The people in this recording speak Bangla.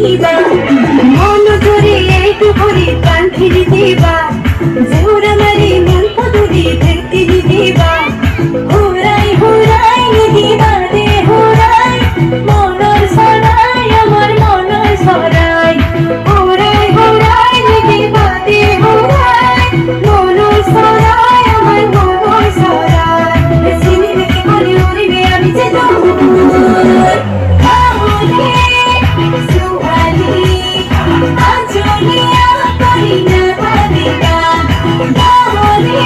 দিবা মন করে একটু ভরি প্রাণ ফিরে দিবা জোড়া মারি মন পদুরি ধরতে দিবা হুরাই হুরাই দিবা রে হুরাই মনর সরাই আমার মনর সরাই হুরাই হুরাই দিবা রে হুরাই মনর সরাই আমার মনর সরাই সিনি দেখে বলি উড়িবে আমি যে দূর কামনে সুয়ালি আজলিয়া করি না ভাবিকা কামনে